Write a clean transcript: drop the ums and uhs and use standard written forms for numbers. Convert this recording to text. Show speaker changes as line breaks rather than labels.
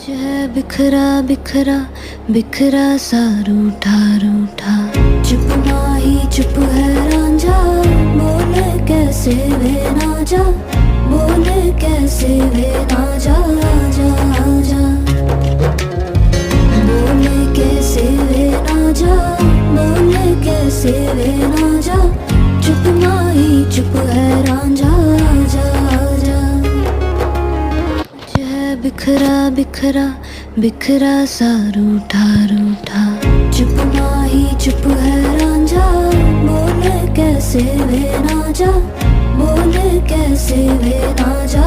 जो है बिखरा बिखरा बिखरा सा रूठा रूठा। चुप माही चुप है रांझा, बोले कैसे वे ना जा, बोले कैसे वे ना जा, आजा आजा। बोले कैसे वे ना जा, बोले कैसे वे ना जा। चुप माही चुप है रांझा, आजा आजा। जो है बिखरा बिखरा बिखरा सा रूठा रूठा। चुप माही चुप है रांझा, बोले कैसे वे ना जा, बोले कैसे वे ना जा।